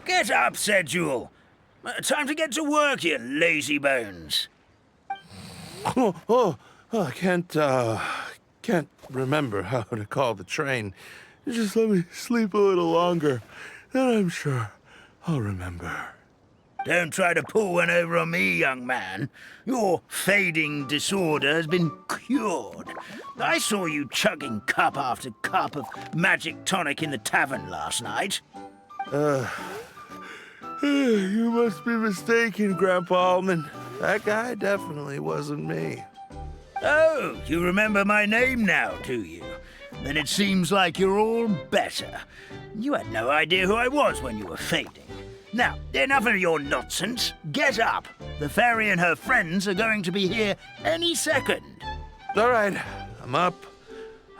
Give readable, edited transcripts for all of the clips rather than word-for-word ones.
Get up, said Jewel. Time to get to work, you lazy bones. I can't remember how to call the train. Just let me sleep a little longer, then I'm sure I'll remember. Don't try to pull one over on me, young man. Your fading disorder has been cured. I saw you chugging cup after cup of magic tonic in the tavern last night. You must be mistaken, Grandpa Almond. That guy definitely wasn't me. Oh, you remember my name now, do you? Then it seems like you're all better. You had no idea who I was when you were fading. Now, enough of your nonsense. Get up. The fairy and her friends are going to be here any second. All right, I'm up.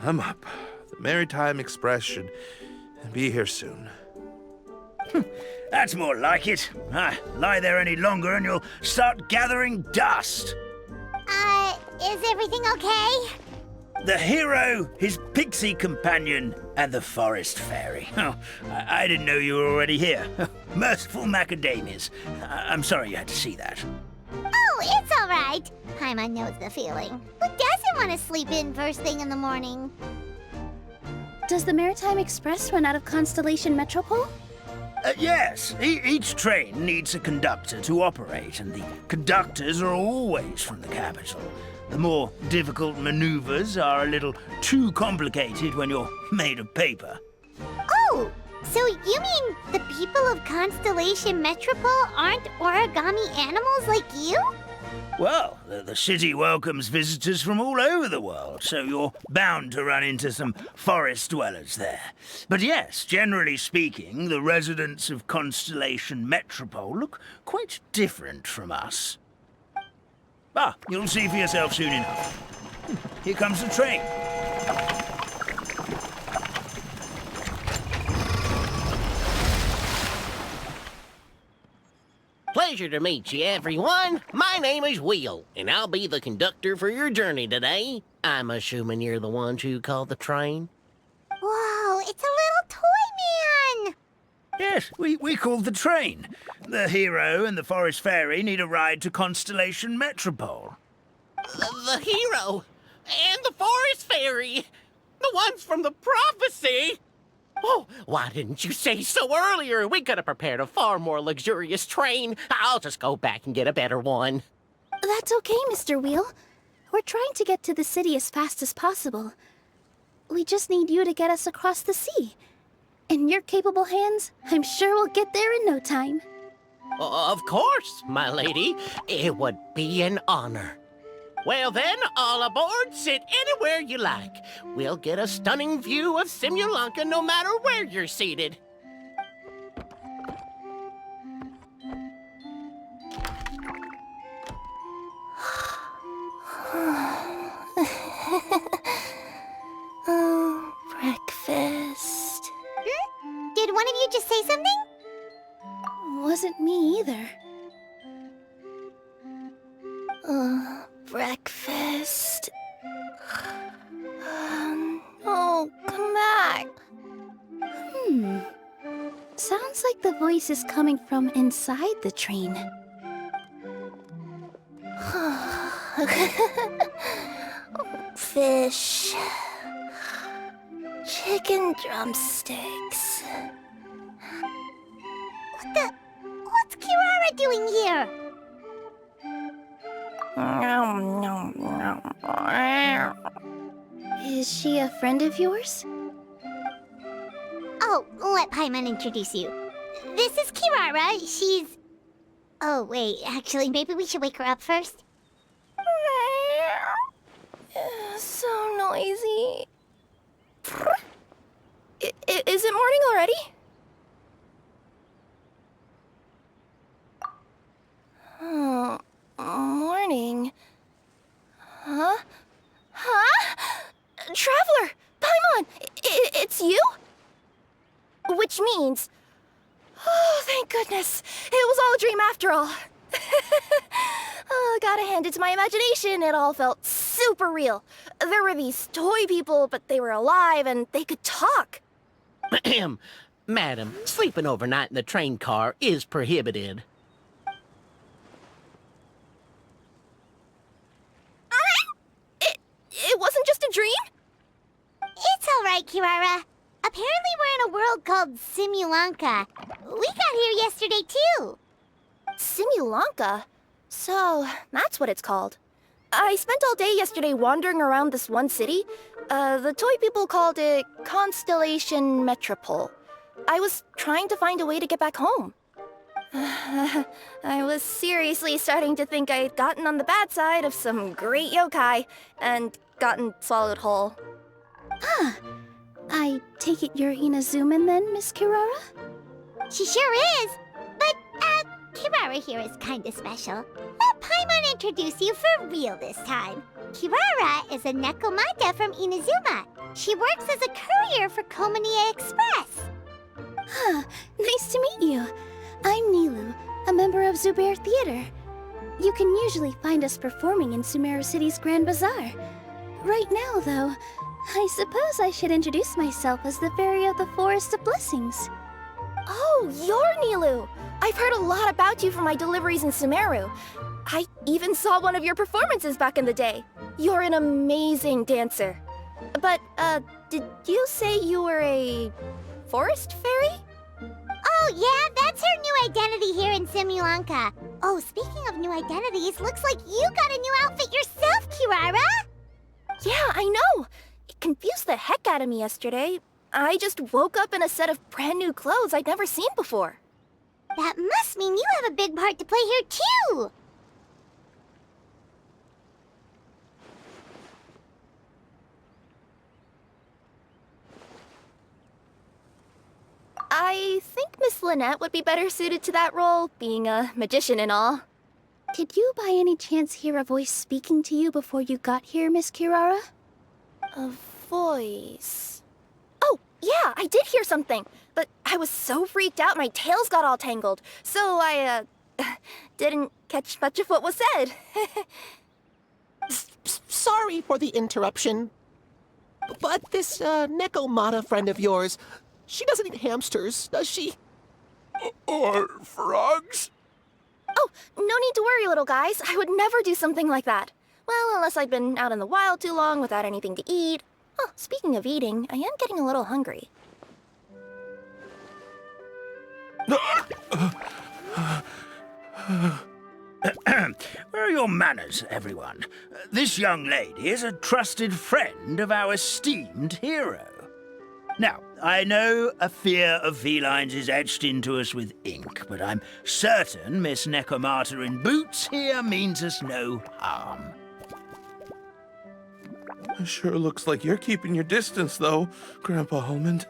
The Maritime Express should be here soon. That's more like it. Lie there any longer and you'll start gathering dust. Is everything okay? The hero, his pixie companion, and the forest fairy. Oh, I didn't know you were already here. Merciful macadamias. I'm sorry you had to see that. Oh, it's all right. Paimon knows the feeling. Who doesn't want to sleep in first thing in the morning? Does the Maritime Express run out of Constellation Metropole? Yes, each train needs a conductor to operate, and the conductors are always from the capital. The more difficult maneuvers are a little too complicated when you're made of paper. Oh, so you mean the people of Constellation Metropole aren't origami animals like you? Well, the city welcomes visitors from all over the world, so you're bound to run into some forest dwellers there. But yes, generally speaking, the residents of Constellation Metropole look quite different from us. You'll see for yourself soon enough. Here comes the train. Pleasure to meet you, everyone. My name is Will, and I'll be the conductor for your journey today. I'm assuming you're the ones who called the train? Whoa, it's a little toy man! Yes, we called the train. The hero and the forest fairy need a ride to Constellation Metropole. The hero and the forest fairy, the ones from the prophecy. Oh, why didn't you say so earlier? We could have prepared a far more luxurious train. I'll just go back and get a better one. That's okay, Mr. Wheel. We're trying to get to the city as fast as possible. We just need you to get us across the sea. In your capable hands, I'm sure we'll get there in no time. Of course, my lady. It would be an honor. Well then, all aboard, sit anywhere you like. We'll get a stunning view of Simulanka no matter where you're seated. Oh, breakfast. Did one of you just say something? Wasn't me either. Breakfast. Oh, come back. Sounds like the voice is coming from inside the train. Fish. Chicken drumsticks. What's Kirara doing here? Is she a friend of yours? Oh, let Paimon introduce you. This is Kirara. She's... Oh, wait. Actually, maybe we should wake her up first. So noisy. Is it morning already? Oh, morning. Huh? Traveler! Paimon! It's you? Which means... Oh, thank goodness. It was all a dream after all. Oh, gotta hand it to my imagination. It all felt super real. There were these toy people, but they were alive and they could talk. Ahem. Madam, sleeping overnight in the train car is prohibited. It wasn't just a dream? It's all right, Kirara. Apparently we're in a world called Simulanka. We got here yesterday, too. Simulanka? So, that's what it's called. I spent all day yesterday wandering around this one city. The toy people called it Constellation Metropole. I was trying to find a way to get back home. I was seriously starting to think I had gotten on the bad side of some great yokai and gotten swallowed whole. Ah, I take it you're Inazuman then, Miss Kirara? She sure is. But, Kirara here is kinda special. Let Paimon introduce you for real this time. Kirara is a Nekomata from Inazuma. She works as a courier for Komanie Express. Huh, nice to meet you. I'm Nilu, a member of Zubair Theater. You can usually find us performing in Sumeru City's Grand Bazaar. Right now, though, I suppose I should introduce myself as the Fairy of the Forest of Blessings. Oh, you're Nilu! I've heard a lot about you from my deliveries in Sumeru. I even saw one of your performances back in the day. You're an amazing dancer. But, did you say you were a forest fairy? Oh, yeah, that's her new identity here in Simulanka. Oh, speaking of new identities, looks like you got a new outfit yourself, Kirara! Yeah, I know! It confused the heck out of me yesterday. I just woke up in a set of brand new clothes I'd never seen before. That must mean you have a big part to play here, too! I think Miss Lynette would be better suited to that role, being a magician and all. Did you by any chance hear a voice speaking to you before you got here, Miss Kirara? A voice... Oh, yeah, I did hear something, but I was so freaked out my tails got all tangled, so I, didn't catch much of what was said. Sorry for the interruption, but this, Nekomata friend of yours, she doesn't eat hamsters, does she? Or frogs? Oh, no need to worry, little guys. I would never do something like that. Well, unless I'd been out in the wild too long without anything to eat. Oh, speaking of eating, I am getting a little hungry. Where are your manners, everyone? This young lady is a trusted friend of our esteemed hero. Now, I know a fear of felines is etched into us with ink, but I'm certain Miss Nekomata in boots here means us no harm. It sure looks like you're keeping your distance, though, Grandpa Almond.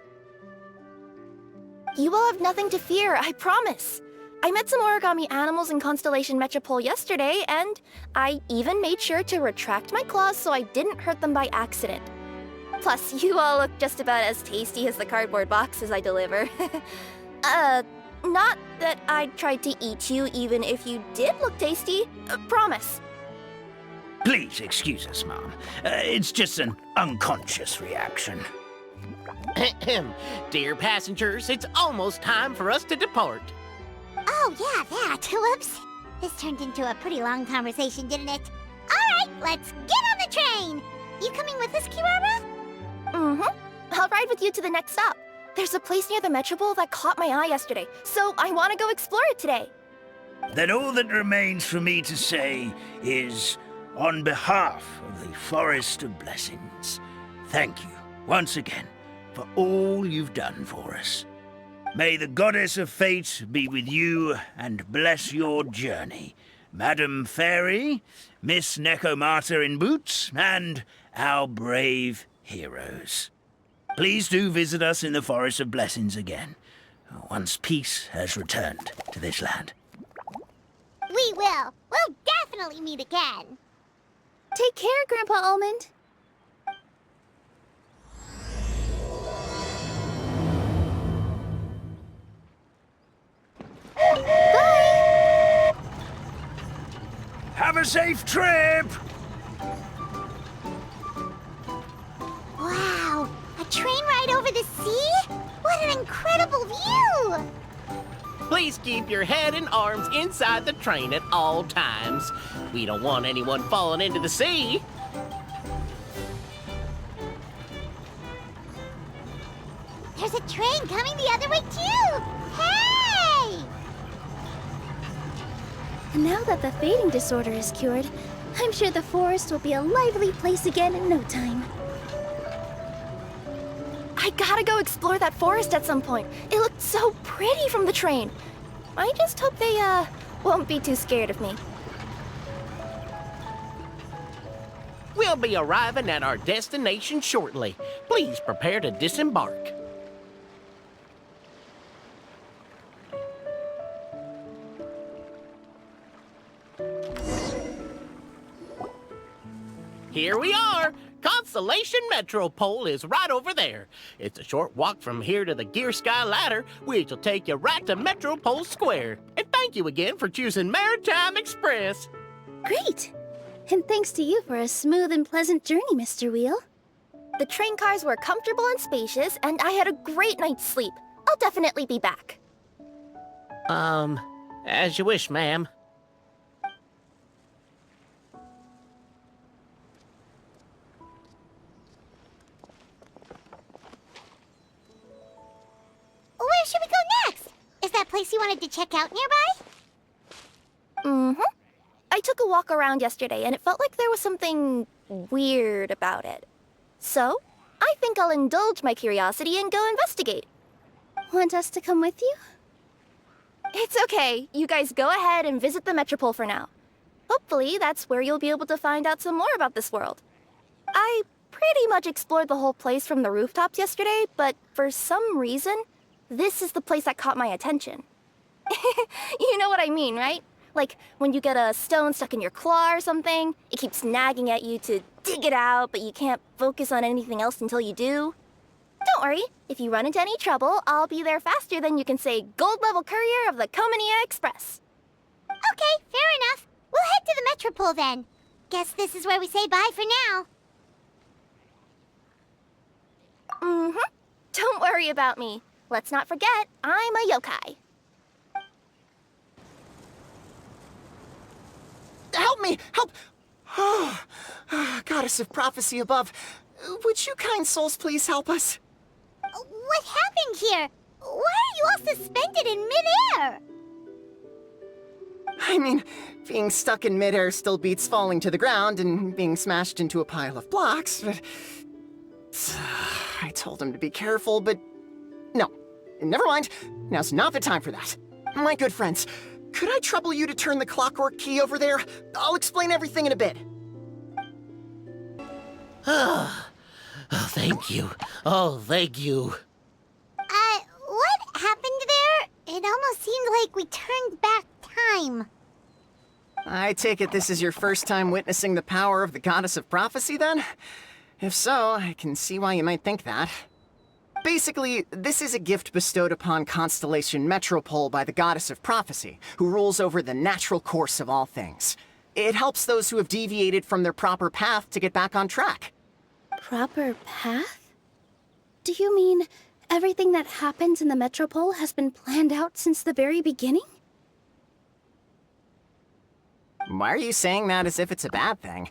You will have nothing to fear, I promise. I met some origami animals in Constellation Metropole yesterday, and I even made sure to retract my claws so I didn't hurt them by accident. Plus, you all look just about as tasty as the cardboard boxes I deliver. Not that I tried to eat you even if you did look tasty. Promise. Please excuse us, Mom. It's just an unconscious reaction. Dear passengers, it's almost time for us to depart. Oh, yeah, that. Whoops. This turned into a pretty long conversation, didn't it? All right, let's get on the train. You coming with us, Kirara? Mm-hmm. I'll ride with you to the next stop. There's a place near the Metropole that caught my eye yesterday, so I want to go explore it today. Then all that remains for me to say is, on behalf of the Forest of Blessings, thank you once again for all you've done for us. May the Goddess of Fate be with you and bless your journey, Madam Fairy, Miss Nekomata in boots, and our brave heroes. Please do visit us in the Forest of Blessings again, once peace has returned to this land. We will. We'll definitely meet again. Take care, Grandpa Almond. Bye! Have a safe trip! Wow, a train ride over the sea? What What an incredible view! Please keep your head and arms inside the train at all times. We don't want anyone falling into the sea. There's a train coming the other way, too! Hey! And now that the fading disorder is cured, I'm sure the forest will be a lively place again in no time. I gotta go explore that forest at some point. It looked so pretty from the train. I just hope they, won't be too scared of me. We'll be arriving at our destination shortly. Please prepare to disembark. Here we are! Constellation Metropole is right over there. It's a short walk from here to the Gear Sky Ladder, which will take you right to Metropole Square. And thank you again for choosing Maritime Express. Great! And thanks to you for a smooth and pleasant journey, Mr. Wheel. The train cars were comfortable and spacious, and I had a great night's sleep. I'll definitely be back. As you wish, ma'am. Where should we go next? Is that place you wanted to check out nearby? Mm-hmm. I took a walk around yesterday, and it felt like there was something weird about it. So, I think I'll indulge my curiosity and go investigate. Want us to come with you? It's okay. You guys go ahead and visit the Metropole for now. Hopefully, that's where you'll be able to find out some more about this world. I pretty much explored the whole place from the rooftops yesterday, but for some reason, this is the place that caught my attention. You know what I mean, right? Like, when you get a stone stuck in your claw or something, it keeps nagging at you to dig it out, but you can't focus on anything else until you do. Don't worry, if you run into any trouble, I'll be there faster than you can say gold-level courier of the Comania Express. Okay, fair enough. We'll head to the Metropole then. Guess this is where we say bye for now. Mm-hmm. Don't worry about me. Let's not forget, I'm a yokai. Help me! Help! Oh, Goddess of Prophecy above, would you kind souls please help us? What happened here? Why are you all suspended in midair? I mean, being stuck in midair still beats falling to the ground and being smashed into a pile of blocks, but... I told him to be careful, but... No. Never mind. Now's not the time for that. My good friends, could I trouble you to turn the clockwork key over there? I'll explain everything in a bit. Oh, thank you. Oh, thank you. What happened there? It almost seemed like we turned back time. I take it this is your first time witnessing the power of the Goddess of Prophecy, then? If so, I can see why you might think that. Basically, this is a gift bestowed upon Constellation Metropole by the Goddess of Prophecy, who rules over the natural course of all things. It helps those who have deviated from their proper path to get back on track. Proper path? Do you mean everything that happens in the Metropole has been planned out since the very beginning? Why are you saying that as if it's a bad thing?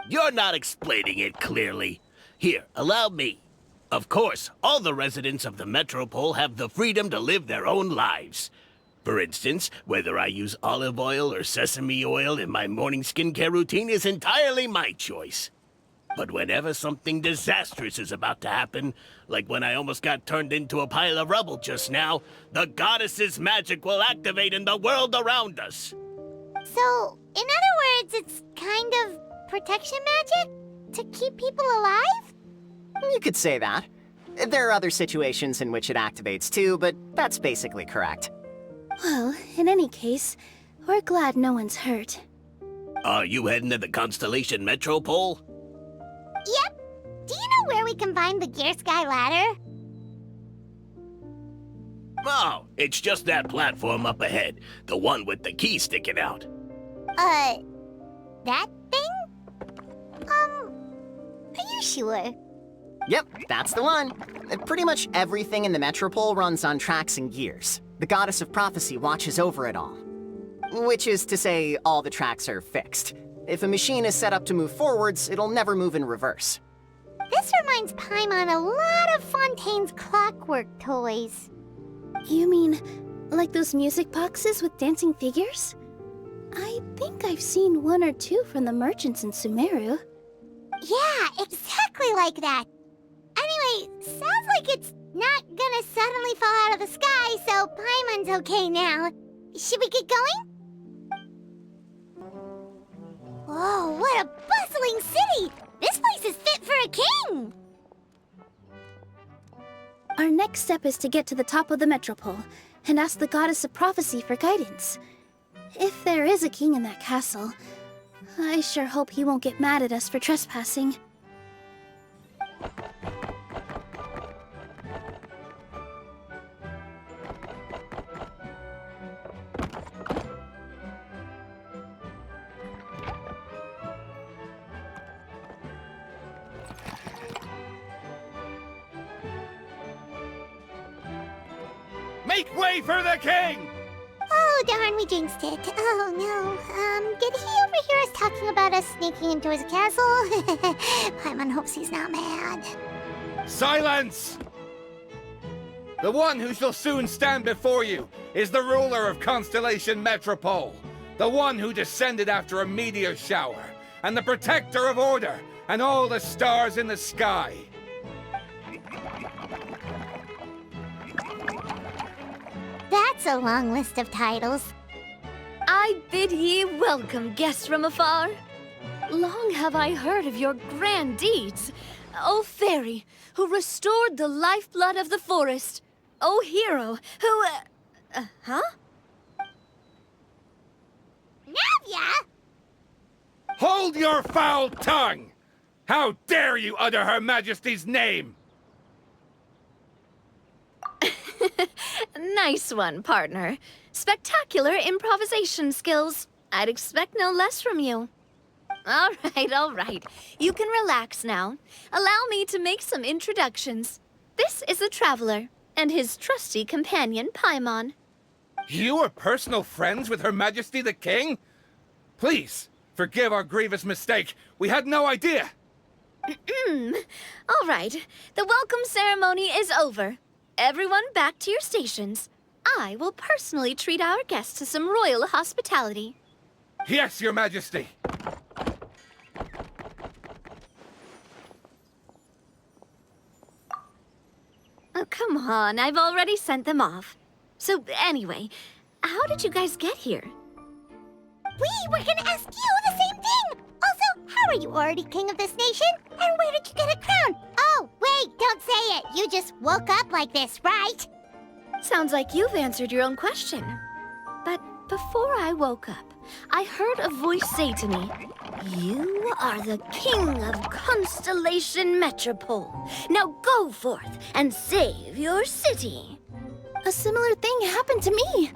You're not explaining it clearly. Here, allow me. Of course, all the residents of the Metropole have the freedom to live their own lives. For instance, whether I use olive oil or sesame oil in my morning skincare routine is entirely my choice. But whenever something disastrous is about to happen, like when I almost got turned into a pile of rubble just now, the goddess's magic will activate in the world around us. So, in other words, it's kind of protection magic? To keep people alive? You could say that. There are other situations in which it activates too, but that's basically correct. Well, in any case, we're glad no one's hurt. Are you heading to the Constellation Metropole? Yep. Do you know where we can find the Gear Sky Ladder? Oh, it's just that platform up ahead. The one with the key sticking out. That thing? Are you sure? Yep, that's the one. Pretty much everything in the Metropole runs on tracks and gears. The Goddess of Prophecy watches over it all. Which is to say, all the tracks are fixed. If a machine is set up to move forwards, it'll never move in reverse. This reminds Paimon a lot of Fontaine's clockwork toys. You mean like those music boxes with dancing figures? I think I've seen one or two from the merchants in Sumeru. Yeah, exactly like that. Anyway, sounds like it's not gonna suddenly fall out of the sky, so Paimon's okay now. Should we get going? Whoa, what a bustling city! This place is fit for a king! Our next step is to get to the top of the Metropole and ask the Goddess of Prophecy for guidance. If there is a king in that castle, I sure hope he won't get mad at us for trespassing. Make way for the king! Oh, darn, we jinxed it. Oh, no. Did he overhear us talking about us sneaking into his castle? Paimon hopes he's not mad. Silence! The one who shall soon stand before you is the ruler of Constellation Metropole, the one who descended after a meteor shower, and the protector of order and all the stars in the sky. That's a long list of titles. I bid ye welcome, guests from afar. Long have I heard of your grand deeds. O fairy, who restored the lifeblood of the forest. O hero, who... huh? Navia! Hold your foul tongue! How dare you utter Her Majesty's name? Nice one, partner. Spectacular improvisation skills. I'd expect no less from you. All right. You can relax now. Allow me to make some introductions. This is the Traveler, and his trusty companion, Paimon. You are personal friends with Her Majesty the King? Please, forgive our grievous mistake. We had no idea. All right. The welcome ceremony is over. Everyone back to your stations. I will personally treat our guests to some royal hospitality. Yes, Your Majesty. Oh, come on. I've already sent them off. So, anyway, how did you guys get here? We were gonna ask you the same thing! Also, how are you already king of this nation? And where did you get a crown? Oh, wait, don't say it! You just woke up like this, right? Sounds like you've answered your own question. But before I woke up, I heard a voice say to me, "You are the king of Constellation Metropole. Now go forth and save your city." A similar thing happened to me.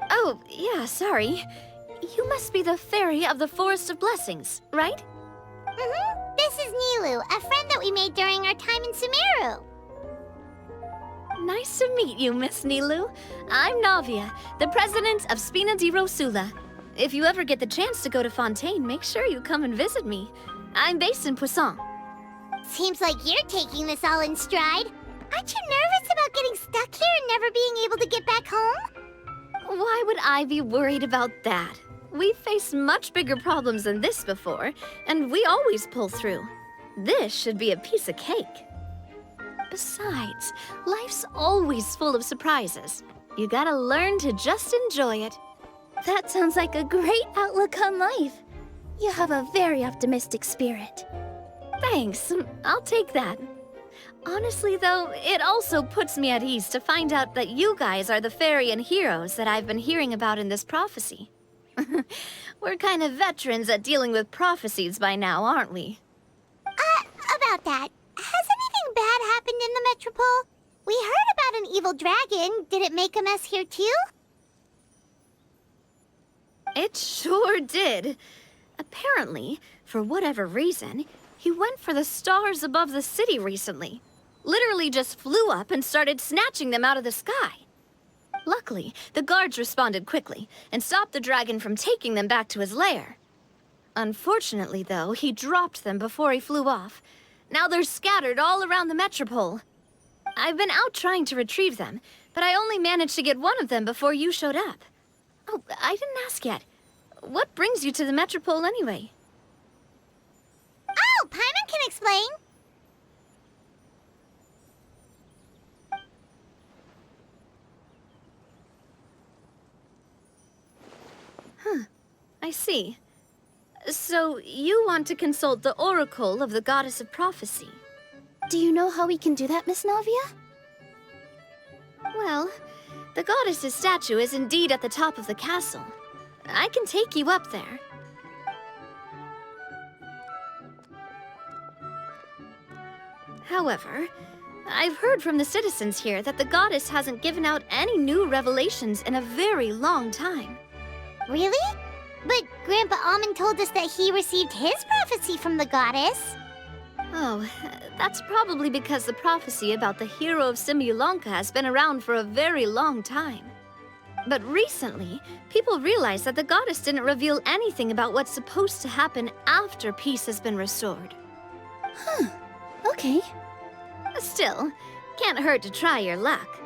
Oh, yeah, sorry. You must be the fairy of the Forest of Blessings, right? Mm-hmm. This is Nilu, a friend that we made during our time in Sumeru. Nice to meet you, Miss Nilu. I'm Navia, the president of Spina di Rosula. If you ever get the chance to go to Fontaine, make sure you come and visit me. I'm based in Poisson. Seems like you're taking this all in stride. Aren't you nervous about getting stuck here and never being able to get back home? Why would I be worried about that? We've faced much bigger problems than this before, and we always pull through. This should be a piece of cake. Besides, life's always full of surprises. You gotta learn to just enjoy it. That sounds like a great outlook on life. You have a very optimistic spirit. Thanks, I'll take that. Honestly, though, it also puts me at ease to find out that you guys are the fairy and heroes that I've been hearing about in this prophecy. We're kind of veterans at dealing with prophecies by now, aren't we? About that, has anything bad happened in the Metropole? We heard about an evil dragon. Did it make a mess here too? It sure did. Apparently, for whatever reason, He went for the stars above the city recently. Literally just flew up and started snatching them out of the sky. Luckily, the guards responded quickly and stopped the dragon from taking them back to his lair. Unfortunately, though, he dropped them before he flew off. Now they're scattered all around the metropole. I've been out trying to retrieve them, but I only managed to get one of them before you showed up. Oh, I didn't ask yet. What brings you to the metropole anyway? Oh, Paimon can explain. I see. So, you want to consult the oracle of the goddess of prophecy? Do you know how we can do that, Miss Navia? Well, the goddess's statue is indeed at the top of the castle. I can take you up there. However, I've heard from the citizens here that the goddess hasn't given out any new revelations in a very long time. Really? But Grandpa Almond told us that he received his prophecy from the goddess. Oh, that's probably because the prophecy about the hero of Simulanka has been around for a very long time. But recently, people realized that the goddess didn't reveal anything about what's supposed to happen after peace has been restored. Okay. Still, can't hurt to try your luck.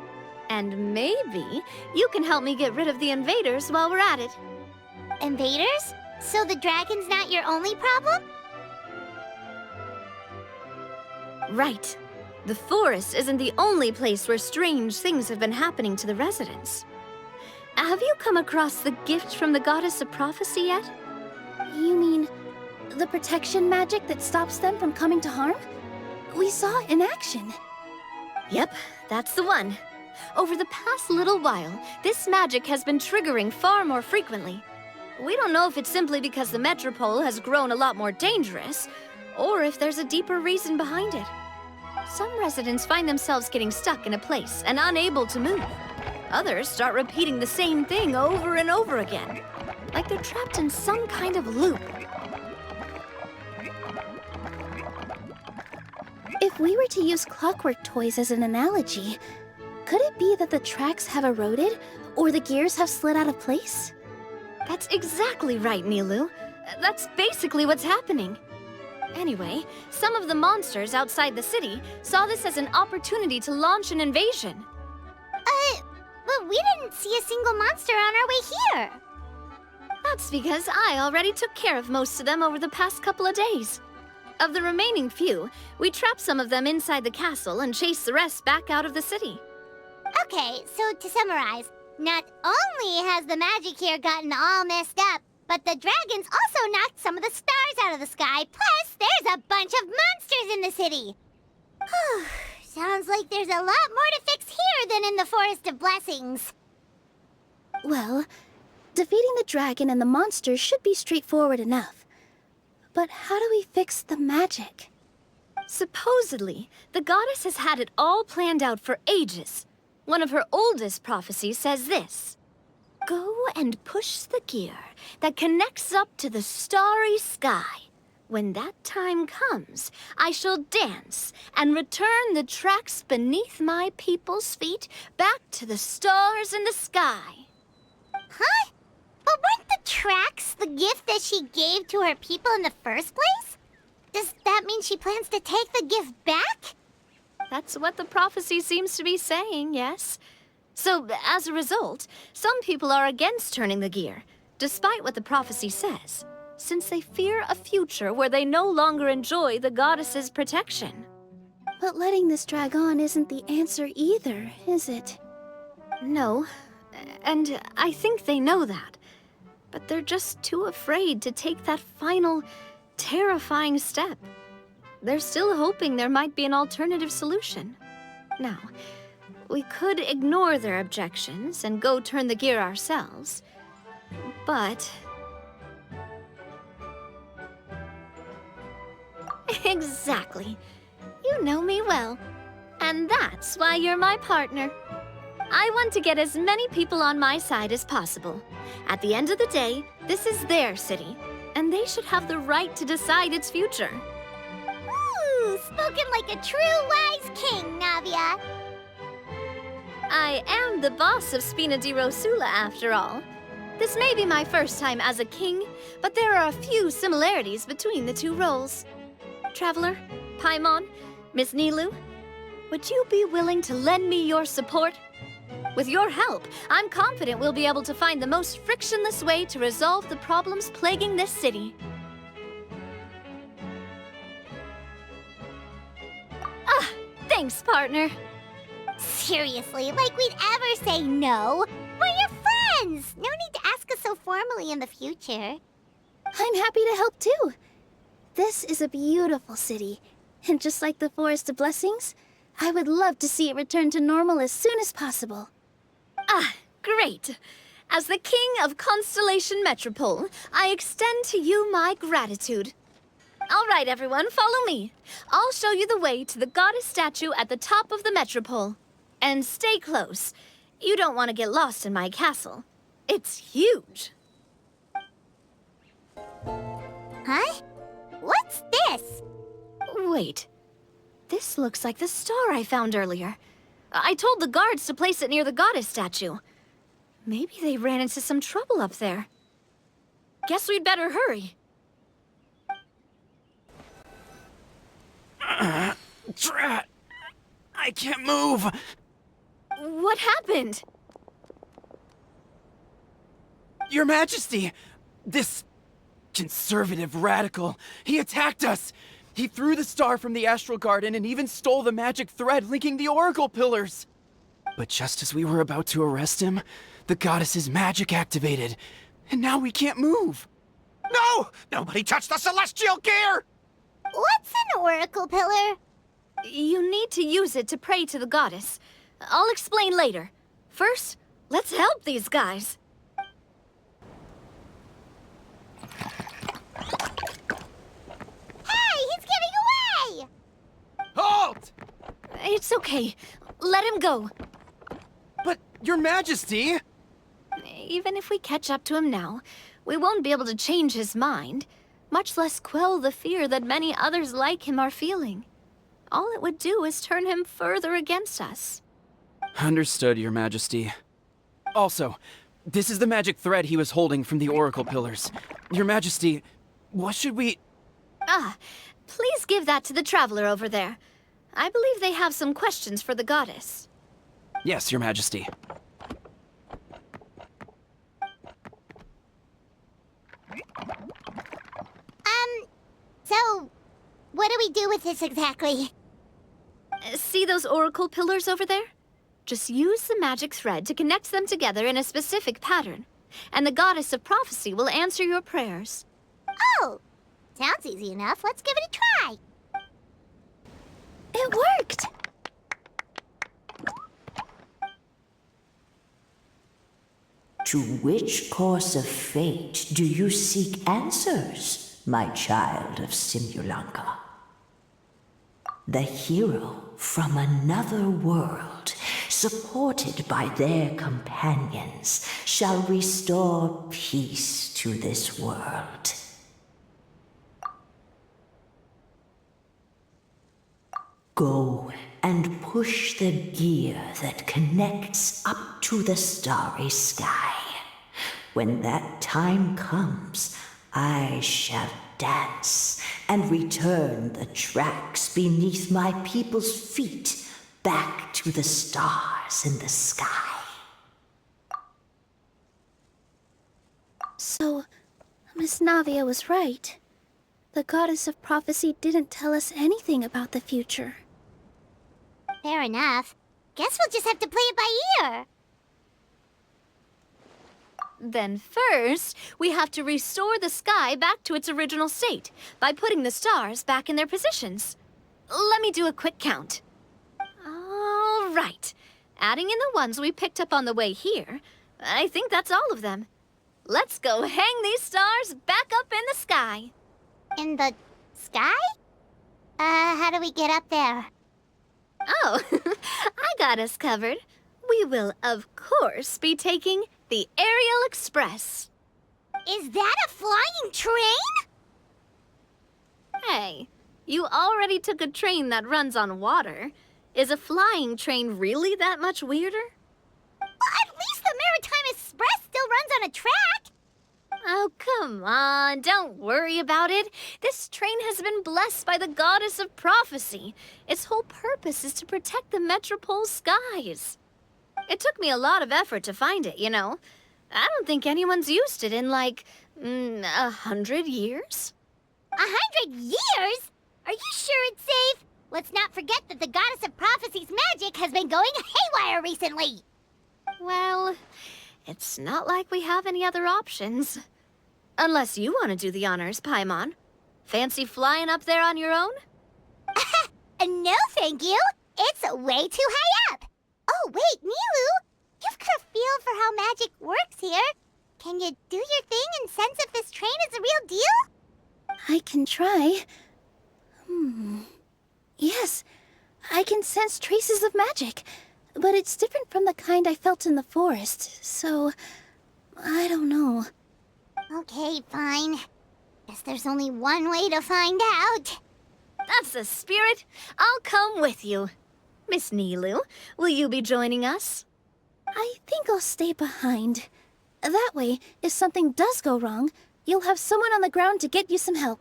And maybe you can help me get rid of the invaders while we're at it. Invaders? So the dragon's not your only problem? Right. The forest isn't the only place where strange things have been happening to the residents. Have you come across the gift from the goddess of prophecy yet? You mean the protection magic that stops them from coming to harm? We saw it in action. Yep, that's the one. Over the past little while, this magic has been triggering far more frequently. We don't know if it's simply because the metropole has grown a lot more dangerous, or if there's a deeper reason behind it. Some residents find themselves getting stuck in a place and unable to move. Others start repeating the same thing over and over again, like they're trapped in some kind of loop. If we were to use clockwork toys as an analogy, could it be that the tracks have eroded, or the gears have slid out of place? That's exactly right, Nilu. That's basically what's happening. Anyway, some of the monsters outside the city saw this as an opportunity to launch an invasion. But we didn't see a single monster on our way here. That's because I already took care of most of them over the past couple of days. Of the remaining few, we trapped some of them inside the castle and chased the rest back out of the city. Okay, so to summarize, not only has the magic here gotten all messed up, but the dragons also knocked some of the stars out of the sky, plus there's a bunch of monsters in the city. Sounds like there's a lot more to fix here than in the Forest of Blessings. Well, defeating the dragon and the monsters should be straightforward enough. But how do we fix the magic? Supposedly, the goddess has had it all planned out for ages. One of her oldest prophecies says this: "Go and push the gear that connects up to the starry sky. When that time comes, I shall dance and return the tracks beneath my people's feet back to the stars in the sky." Huh? But weren't the tracks the gift that she gave to her people in the first place? Does that mean she plans to take the gift back? That's what the prophecy seems to be saying, yes. So, as a result, some people are against turning the gear, despite what the prophecy says, since they fear a future where they no longer enjoy the goddess's protection. But letting this drag on isn't the answer either, is it? No, and I think they know that. But they're just too afraid to take that final, terrifying step. They're still hoping there might be an alternative solution. Now, we could ignore their objections and go turn the gear ourselves. But... Exactly. You know me well. And that's why you're my partner. I want to get as many people on my side as possible. At the end of the day, this is their city, and they should have the right to decide its future. Spoken like a true wise king, Navia. I am the boss of Spina di Rosula, after all. This may be my first time as a king, but there are a few similarities between the two roles. Traveler, Paimon, Miss Nilu, would you be willing to lend me your support? With your help, I'm confident we'll be able to find the most frictionless way to resolve the problems plaguing this city. Ah, thanks, partner. Seriously, like we'd ever say no. We're your friends! No need to ask us so formally in the future. I'm happy to help too. This is a beautiful city, and just like the Forest of Blessings, I would love to see it return to normal as soon as possible. Ah, great. As the King of Constellation Metropole, I extend to you my gratitude. All right, everyone, follow me. I'll show you the way to the goddess statue at the top of the Metropole. And stay close. You don't want to get lost in my castle. It's huge. Huh? What's this? Wait. This looks like the star I found earlier. I told the guards to place it near the goddess statue. Maybe they ran into some trouble up there. Guess we'd better hurry. Drat! I can't move! What happened? Your Majesty! This conservative radical, he attacked us! He threw the star from the Astral Garden and even stole the magic thread linking the Oracle Pillars! But just as we were about to arrest him, the goddess's magic activated, and now we can't move! No! Nobody touched the celestial gear! What's an oracle pillar? You need to use it to pray to the goddess. I'll explain later. First, let's help these guys. Hey, he's getting away! Halt! It's okay. Let him go. But, Your Majesty! Even if we catch up to him now, we won't be able to change his mind, much less quell the fear that many others like him are feeling. All it would do is turn him further against us. Understood, Your Majesty. Also, this is the magic thread he was holding from the Oracle Pillars. Your Majesty, what should we... Ah, please give that to the traveler over there. I believe they have some questions for the goddess. Yes, Your Majesty. So, what do we do with this exactly? See those oracle pillars over there? Just use the magic thread to connect them together in a specific pattern, and the goddess of prophecy will answer your prayers. Oh, sounds easy enough. Let's give it a try. It worked! To which course of fate do you seek answers, my child of Simulanka? The hero from another world, supported by their companions, shall restore peace to this world. Go and push the gear that connects up to the starry sky. When that time comes, I shall dance and return the tracks beneath my people's feet back to the stars in the sky. So, Miss Navia was right. The goddess of prophecy didn't tell us anything about the future. Fair enough. Guess we'll just have to play it by ear. Then first, we have to restore the sky back to its original state by putting the stars back in their positions. Let me do a quick count. All right. Adding in the ones we picked up on the way here, I think that's all of them. Let's go hang these stars back up in the sky. In the sky? How do we get up there? Oh, I got us covered. We will, of course, be taking the Aerial Express. Is that a flying train? Hey, You already took a train that runs on water. Is a flying train really that much weirder? Well, at least the Maritime Express still runs on a track! Oh, come on, don't worry about it. This train has been blessed by the goddess of prophecy. Its whole purpose is to protect the metropole skies. It took me a lot of effort to find it, you know. I don't think anyone's used it in, like, 100 years? 100 years? Are you sure it's safe? Let's not forget that the goddess of prophecy's magic has been going haywire recently. Well, it's not like we have any other options. Unless you want to do the honors, Paimon. Fancy flying up there on your own? No, thank you. It's way too high up. Oh, wait, Nilu. You've got a feel for how magic works here. Can you do your thing and sense if this train is a real deal? I can try. Yes, I can sense traces of magic, but it's different from the kind I felt in the forest, so I don't know. Okay, fine. Guess there's only one way to find out. That's the spirit. I'll come with you. Miss Nilu, will you be joining us? I think I'll stay behind. That way, if something does go wrong, you'll have someone on the ground to get you some help.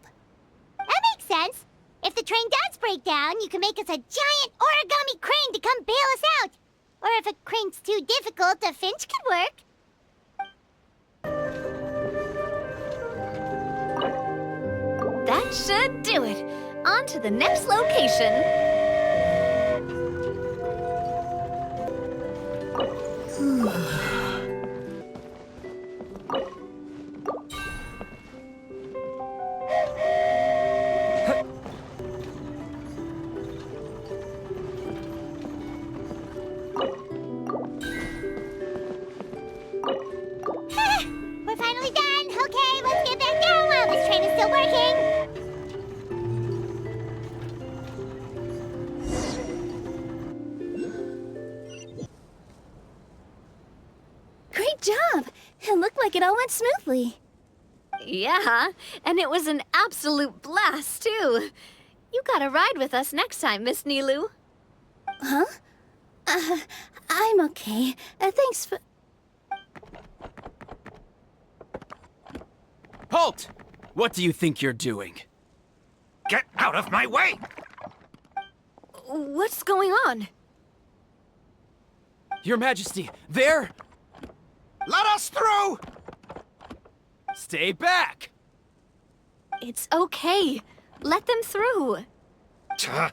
That makes sense. If the train does break down, you can make us a giant origami crane to come bail us out. Or if a crane's too difficult, a finch could work. That should do it. On to the next location. We're finally done. Okay, let's get back down while this train is still working. Great job! It looked like it all went smoothly. Yeah, and it was an absolute blast, too. You gotta ride with us next time, Miss Nilu. Huh? I'm okay. Thanks for... Halt! What do you think you're doing? Get out of my way! What's going on? Your Majesty, there! Let us through! Stay back! It's okay. Let them through. Tuh.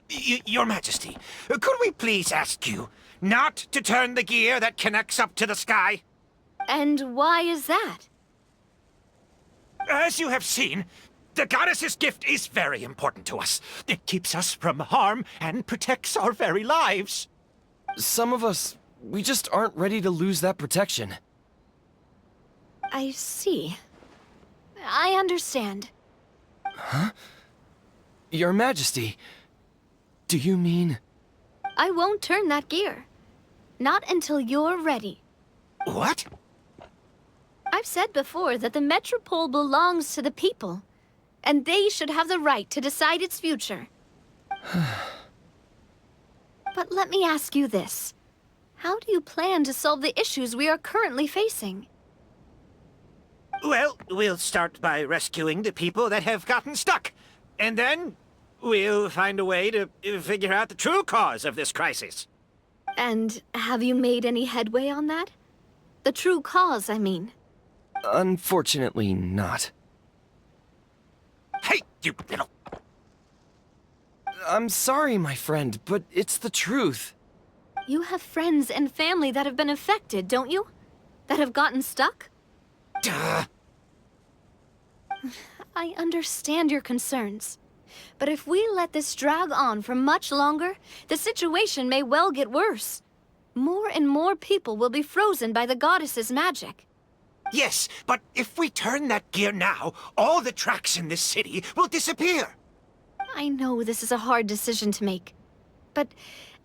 Your Majesty, could we please ask you not to turn the gear that connects up to the sky? And why is that? As you have seen, the goddess's gift is very important to us. It keeps us from harm and protects our very lives. Some of us, we just aren't ready to lose that protection. I see. I understand. Your Majesty, do you mean... I won't turn that gear. Not until you're ready. What? I've said before that the Metropole belongs to the people, and they should have the right to decide its future. But let me ask you this. How do you plan to solve the issues we are currently facing? Well, we'll start by rescuing the people that have gotten stuck. And then we'll find a way to figure out the true cause of this crisis. And have you made any headway on that? The true cause, I mean. Unfortunately not. Hey, you little... I'm sorry, my friend, but it's the truth. You have friends and family that have been affected, don't you? That have gotten stuck? Duh. I understand your concerns. But if we let this drag on for much longer, the situation may well get worse. More and more people will be frozen by the goddess's magic. Yes, but if we turn that gear now, all the tracks in this city will disappear. I know this is a hard decision to make. But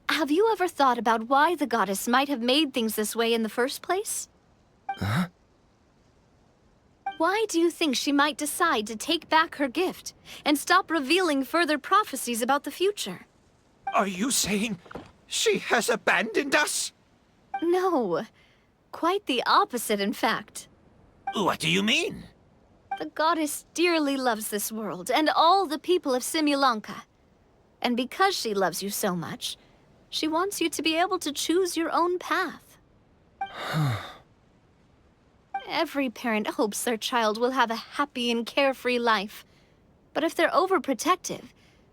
have you ever thought about why the goddess might have made things this way in the first place? Huh? Why do you think she might decide to take back her gift and stop revealing further prophecies about the future? Are you saying she has abandoned us? No. Quite the opposite, in fact. What do you mean? The goddess dearly loves this world and all the people of Simulanka. And because she loves you so much, she wants you to be able to choose your own path. Every parent hopes their child will have a happy and carefree life. But if they're overprotective,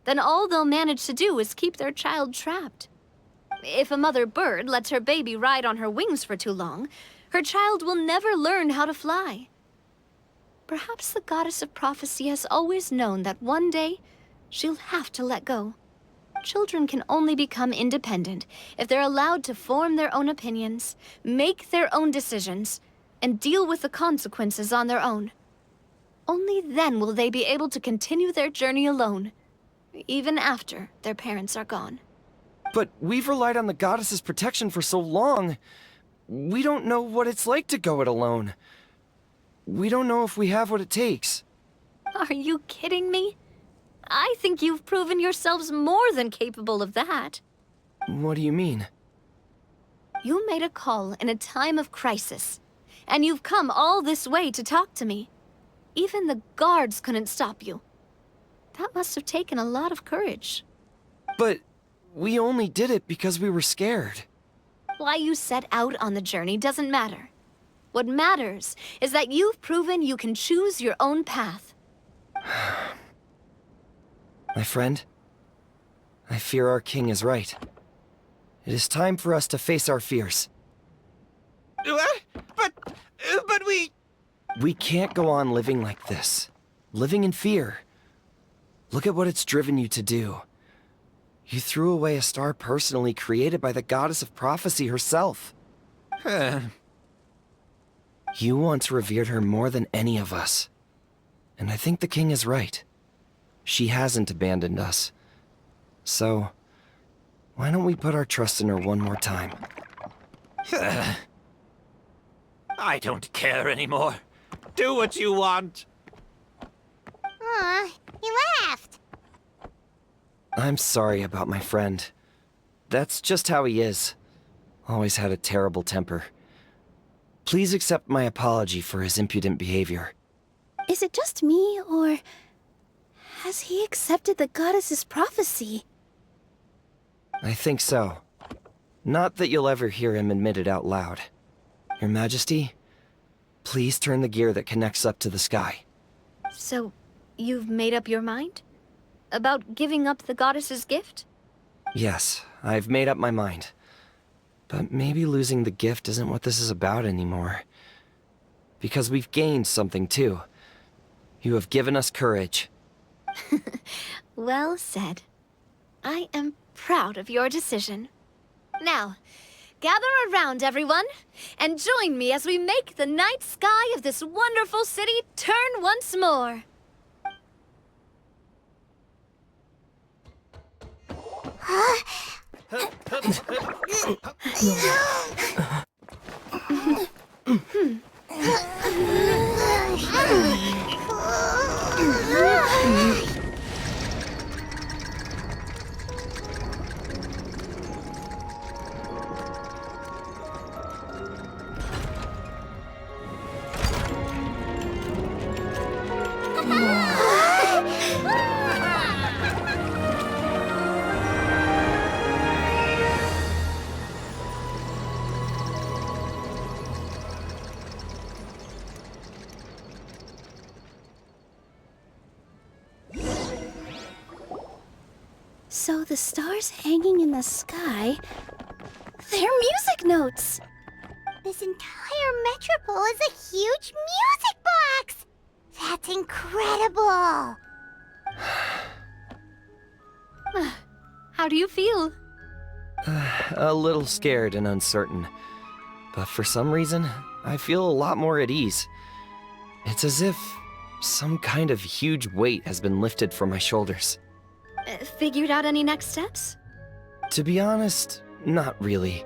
then all they'll manage to do is keep their child trapped. If a mother bird lets her baby ride on her wings for too long, her child will never learn how to fly. Perhaps the goddess of prophecy has always known that one day she'll have to let go. Children can only become independent if they're allowed to form their own opinions, make their own decisions, and deal with the consequences on their own. Only then will they be able to continue their journey alone, even after their parents are gone. But we've relied on the goddess's protection for so long. We don't know what it's like to go it alone. We don't know if we have what it takes. Are you kidding me? I think you've proven yourselves more than capable of that. What do you mean? You made a call in a time of crisis, and you've come all this way to talk to me. Even the guards couldn't stop you. That must have taken a lot of courage. But we only did it because we were scared. Why you set out on the journey doesn't matter. What matters is that you've proven you can choose your own path. My friend, I fear our king is right. It is time for us to face our fears. What? But we... We can't go on living like this. Living in fear. Look at what it's driven you to do. You threw away a star personally created by the goddess of prophecy herself. You once revered her more than any of us. And I think the king is right. She hasn't abandoned us. So, why don't we put our trust in her one more time? I don't care anymore. Do what you want. Aw, he laughed. I'm sorry about my friend. That's just how he is. Always had a terrible temper. Please accept my apology for his impudent behavior. Is it just me, or has he accepted the goddess's prophecy? I think so. Not that you'll ever hear him admit it out loud. Your Majesty, please turn the gear that connects up to the sky. So, you've made up your mind? About giving up the goddess's gift? Yes, I've made up my mind. But maybe losing the gift isn't what this is about anymore. Because we've gained something too. You have given us courage. Well said. I am proud of your decision. Now, gather around, everyone, and join me as we make the night sky of this wonderful city turn once more. So the stars hanging in the sky, they're music notes! This entire metropole is a huge music box! That's incredible! How do you feel? A little scared and uncertain. But for some reason, I feel a lot more at ease. It's as if some kind of huge weight has been lifted from my shoulders. Figured out any next steps? To be honest, not really.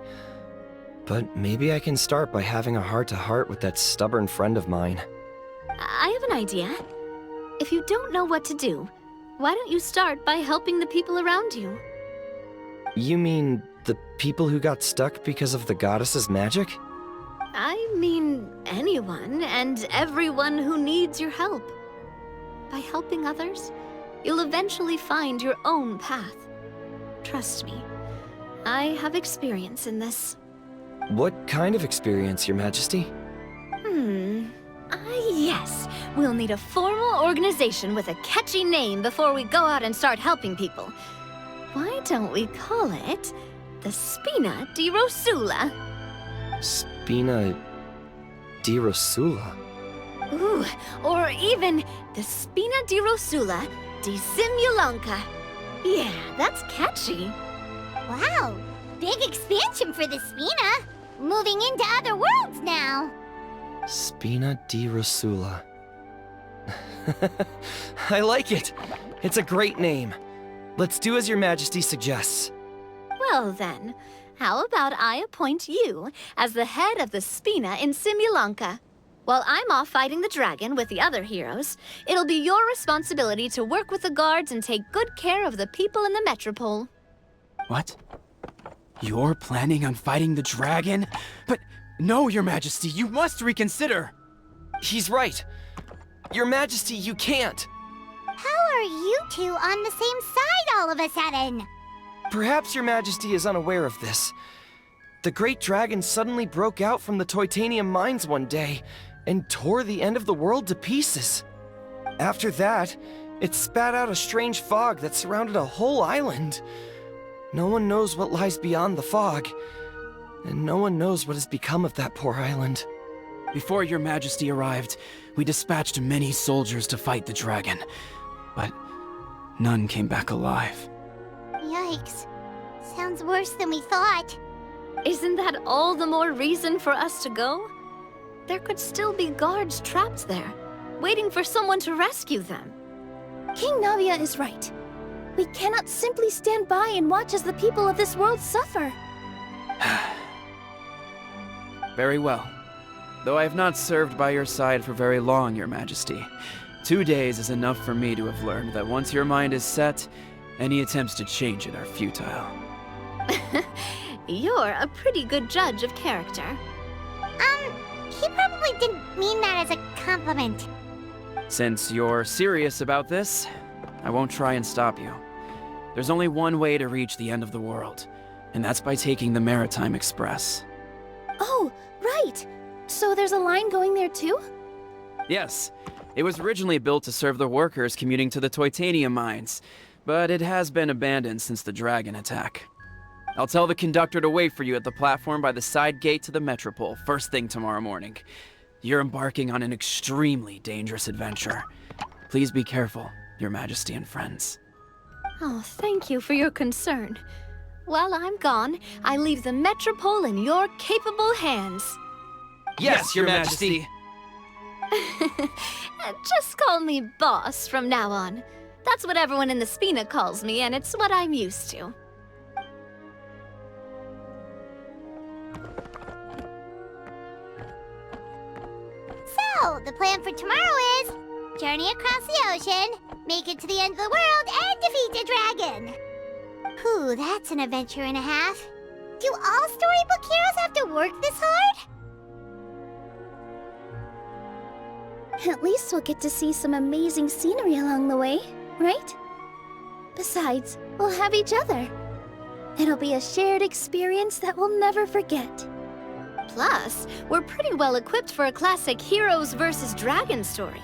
But maybe I can start by having a heart-to-heart with that stubborn friend of mine. I have an idea. If you don't know what to do, why don't you start by helping the people around you? You mean the people who got stuck because of the goddess's magic? I mean anyone and everyone who needs your help. By helping others, you'll eventually find your own path. Trust me, I have experience in this. What kind of experience, Your Majesty? Yes. We'll need a formal organization with a catchy name before we go out and start helping people. Why don't we call it the Spina di Rosula? Spina di Rosula? Ooh, or even the Spina di Rosula di Simulanka. Yeah, that's catchy. Wow, big expansion for the Spina. Moving into other worlds now. Spina di Rosula. I like it. It's a great name. Let's do as Your Majesty suggests. Well then, how about I appoint you as the head of the Spina in Simulanka? While I'm off fighting the dragon with the other heroes, it'll be your responsibility to work with the guards and take good care of the people in the metropole. What? You're planning on fighting the dragon? But no, Your Majesty, you must reconsider! He's right. Your Majesty, you can't. How are you two on the same side all of a sudden? Perhaps Your Majesty is unaware of this. The great dragon suddenly broke out from the Titanium mines one day and tore the end of the world to pieces. After that, it spat out a strange fog that surrounded a whole island. No one knows what lies beyond the fog, and no one knows what has become of that poor island. Before Your Majesty arrived, we dispatched many soldiers to fight the dragon, but none came back alive. Yikes. Sounds worse than we thought. Isn't that all the more reason for us to go? There could still be guards trapped there, waiting for someone to rescue them. King Navia is right. We cannot simply stand by and watch as the people of this world suffer. Very well. Though I have not served by your side for very long, Your Majesty. 2 days is enough for me to have learned that once your mind is set, any attempts to change it are futile. You're a pretty good judge of character. He probably didn't mean that as a compliment. Since you're serious about this, I won't try and stop you. There's only one way to reach the end of the world, and that's by taking the Maritime Express. Oh, right! So there's a line going there too? Yes, it was originally built to serve the workers commuting to the Titanium mines, but it has been abandoned since the dragon attack. I'll tell the conductor to wait for you at the platform by the side gate to the Metropole first thing tomorrow morning. You're embarking on an extremely dangerous adventure. Please be careful, Your Majesty and friends. Oh, thank you for your concern. While I'm gone, I leave the Metropole in your capable hands. Yes, Your Majesty. Just call me boss from now on. That's what everyone in the Spina calls me, and it's what I'm used to. So, the plan for tomorrow is journey across the ocean, make it to the end of the world, and defeat a dragon. Whew, that's an adventure and a half. Do all storybook heroes have to work this hard? At least we'll get to see some amazing scenery along the way, right? Besides, we'll have each other. It'll be a shared experience that we'll never forget. Plus, we're pretty well equipped for a classic heroes versus dragon story.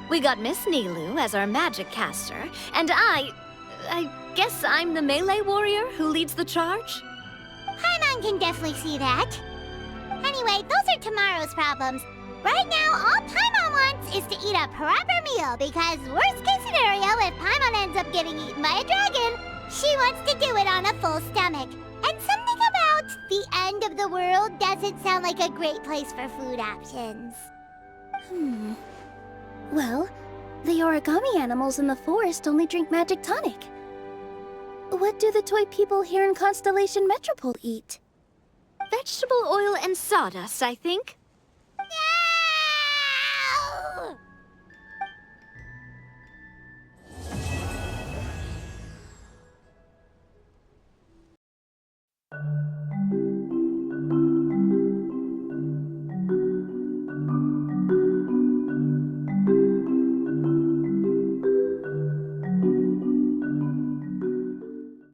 We got Miss Nilu as our magic caster, and I guess I'm the melee warrior who leads the charge? Paimon can definitely see that. Anyway, those are tomorrow's problems. Right now, all Paimon wants is to eat a proper meal, because worst case scenario, if Paimon ends up getting eaten by a dragon, she wants to do it on a full stomach. And something about the end of the world doesn't sound like a great place for food options. Well, the origami animals in the forest only drink magic tonic. What do the toy people here in Constellation Metropole eat? Vegetable oil and sawdust, I think.